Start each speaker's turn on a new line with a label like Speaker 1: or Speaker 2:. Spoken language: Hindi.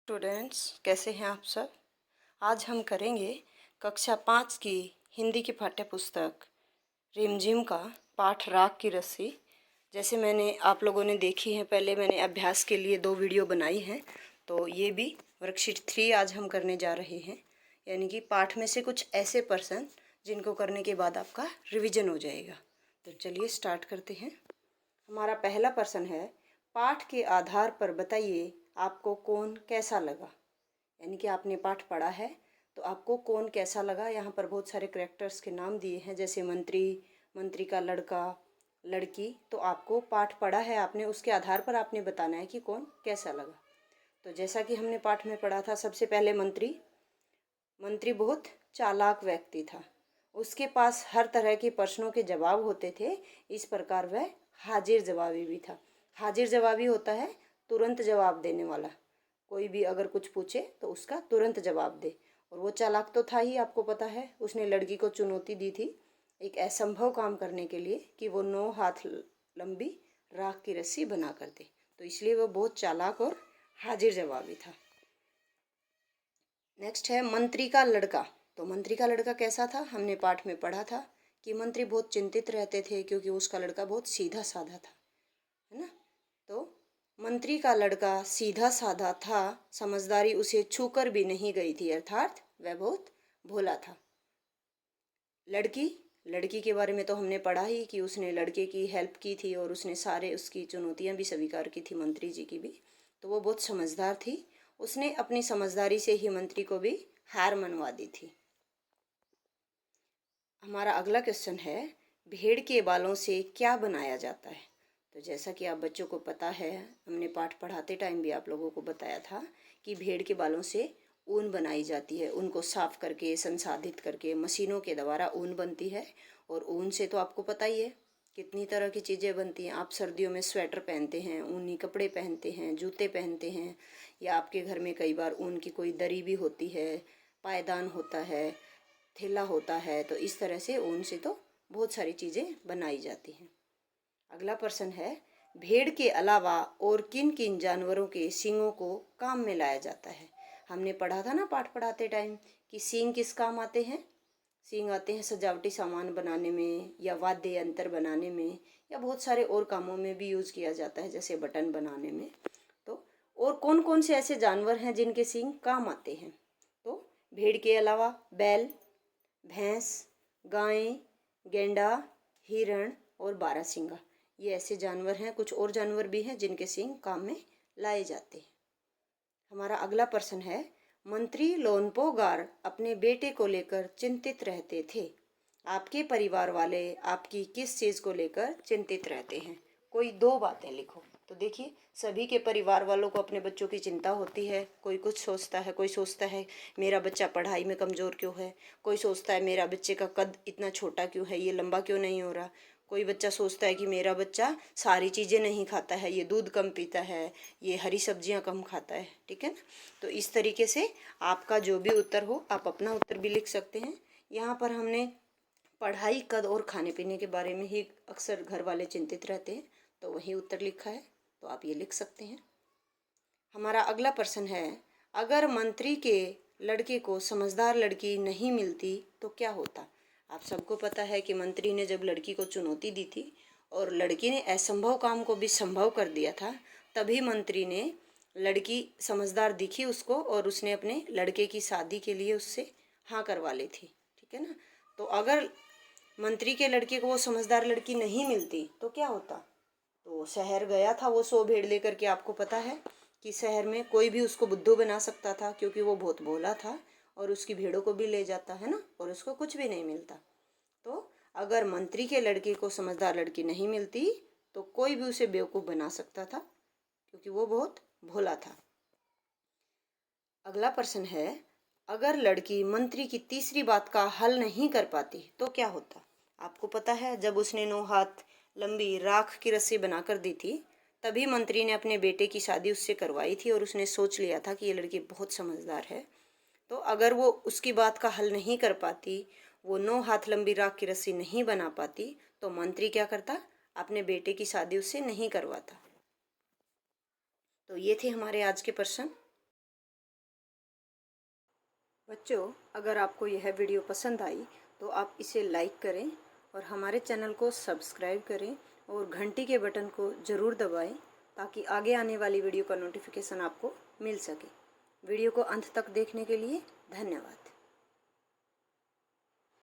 Speaker 1: स्टूडेंट्स, कैसे हैं आप सब। आज हम करेंगे कक्षा 5 की हिंदी की पाठ्य पुस्तक रिमझिम का पाठ राग की रस्सी। जैसे मैंने आप लोगों ने देखी है, पहले मैंने अभ्यास के लिए 2 वीडियो बनाई हैं, तो ये भी वर्कशीट 3 आज हम करने जा रहे हैं। यानी कि पाठ में से कुछ ऐसे प्रश्न जिनको करने के बाद आपका रिवीजन हो जाएगा। तो चलिए स्टार्ट करते हैं। हमारा पहला प्रश्न है, पाठ के आधार पर बताइए आपको कौन कैसा लगा। यानी कि आपने पाठ पढ़ा है तो आपको कौन कैसा लगा। यहाँ पर बहुत सारे कैरेक्टर्स के नाम दिए हैं, जैसे मंत्री, मंत्री का लड़का, लड़की। तो आपको पाठ पढ़ा है आपने, उसके आधार पर आपने बताना है कि कौन कैसा लगा। तो जैसा कि हमने पाठ में पढ़ा था, सबसे पहले मंत्री मंत्री बहुत चालाक व्यक्ति था। उसके पास हर तरह के प्रश्नों के जवाब होते थे। इस प्रकार वह हाजिर जवाबी भी था। हाजिर जवाबी होता है तुरंत जवाब देने वाला। कोई भी अगर कुछ पूछे तो उसका तुरंत जवाब दे। और वो चालाक तो था ही, आपको पता है। उसने लड़की को चुनौती दी थी एक असंभव काम करने के लिए कि वो 9 हाथ लंबी राख की रस्सी बना कर दे। तो इसलिए वो बहुत चालाक और हाजिर जवाबी था। नेक्स्ट है मंत्री का लड़का। तो मंत्री का लड़का कैसा था, हमने पाठ में पढ़ा था कि मंत्री बहुत चिंतित रहते थे क्योंकि उसका लड़का बहुत सीधा साधा था, है ना। तो मंत्री का लड़का सीधा साधा था, समझदारी उसे छूकर भी नहीं गई थी, अर्थात वह बहुत भोला था। लड़की लड़की के बारे में तो हमने पढ़ा ही कि उसने लड़के की हेल्प की थी और उसने सारे उसकी चुनौतियां भी स्वीकार की थी, मंत्री जी की भी। तो वो बहुत समझदार थी। उसने अपनी समझदारी से ही मंत्री को भी हार मनवा दी थी। हमारा अगला क्वेश्चन है, भेड़ के बालों से क्या बनाया जाता है। तो जैसा कि आप बच्चों को पता है, हमने पाठ पढ़ाते टाइम भी आप लोगों को बताया था कि भेड़ के बालों से ऊन बनाई जाती है। उनको साफ करके संसाधित करके मशीनों के द्वारा ऊन बनती है। और ऊन से तो आपको पता ही है कितनी तरह की चीज़ें बनती हैं। आप सर्दियों में स्वेटर पहनते हैं, ऊनी कपड़े पहनते हैं, जूते पहनते हैं, या आपके घर में कई बार ऊन की कोई दरी भी होती है, पायदान होता है, थैला होता है। तो इस तरह से ऊन से तो बहुत सारी चीज़ें बनाई जाती हैं। अगला प्रश्न है, भेड़ के अलावा और किन किन जानवरों के सींगों को काम में लाया जाता है। हमने पढ़ा था ना पाठ पढ़ाते टाइम कि सींग किस काम आते हैं। सींग आते हैं सजावटी सामान बनाने में, या वाद्य यंत्र बनाने में, या बहुत सारे और कामों में भी यूज़ किया जाता है, जैसे बटन बनाने में। तो और कौन कौन से ऐसे जानवर हैं जिनके सींग काम आते हैं। तो भेड़ के अलावा बैल, भैंस, गाय, गेंडा, हिरण और बारहसिंगा, ये ऐसे जानवर हैं। कुछ और जानवर भी हैं जिनके सींग काम में लाए जाते हैं। हमारा अगला प्रश्न है, मंत्री लोनपोगार अपने बेटे को लेकर चिंतित रहते थे। आपके परिवार वाले आपकी किस चीज़ को लेकर चिंतित रहते हैं। कोई 2 बातें लिखो। तो देखिए, सभी के परिवार वालों को अपने बच्चों की चिंता होती है। कोई कुछ सोचता है, कोई सोचता है मेरा बच्चा पढ़ाई में कमज़ोर क्यों है, कोई सोचता है मेरा बच्चे का कद इतना छोटा क्यों है, ये लंबा क्यों नहीं हो रहा। कोई बच्चा सोचता है कि मेरा बच्चा सारी चीज़ें नहीं खाता है, ये दूध कम पीता है, ये हरी सब्जियां कम खाता है। ठीक है ना। तो इस तरीके से आपका जो भी उत्तर हो, आप अपना उत्तर भी लिख सकते हैं। यहाँ पर हमने पढ़ाई, कद और खाने पीने के बारे में ही अक्सर घर वाले चिंतित रहते हैं, तो वही उत्तर लिखा है, तो आप ये लिख सकते हैं। हमारा अगला प्रश्न है, अगर मंत्री के लड़के को समझदार लड़की नहीं मिलती तो क्या होता। आप सबको पता है कि मंत्री ने जब लड़की को चुनौती दी थी और लड़की ने असंभव काम को भी संभव कर दिया था, तभी मंत्री ने लड़की समझदार दिखी उसको और उसने अपने लड़के की शादी के लिए उससे हाँ करवा ली थी। ठीक है ना। तो अगर मंत्री के लड़के को वो समझदार लड़की नहीं मिलती तो क्या होता। तो शहर गया था वो 100 भेड़ लेकर के। आपको पता है कि शहर में कोई भी उसको बुद्धू बना सकता था क्योंकि वो बहुत भोला था, और उसकी भेड़ों को भी ले जाता है ना, और उसको कुछ भी नहीं मिलता। तो अगर मंत्री के लड़के को समझदार लड़की नहीं मिलती तो कोई भी उसे बेवकूफ़ बना सकता था क्योंकि वो बहुत भोला था। अगला प्रश्न है, अगर लड़की मंत्री की तीसरी बात का हल नहीं कर पाती तो क्या होता। आपको पता है जब उसने 9 हाथ लंबी राख की रस्सी बनाकर दी थी, तभी मंत्री ने अपने बेटे की शादी उससे करवाई थी और उसने सोच लिया था कि ये लड़की बहुत समझदार है। तो अगर वो उसकी बात का हल नहीं कर पाती, वो 9 हाथ लंबी राख की रस्सी नहीं बना पाती, तो मंत्री क्या करता, अपने बेटे की शादी उससे नहीं करवाता। तो ये थे हमारे आज के प्रश्न। बच्चों, अगर आपको यह वीडियो पसंद आई तो आप इसे लाइक करें और हमारे चैनल को सब्सक्राइब करें और घंटी के बटन को ज़रूर दबाएं ताकि आगे आने वाली वीडियो का नोटिफिकेशन आपको मिल सके। वीडियो को अंत तक देखने के लिए धन्यवाद।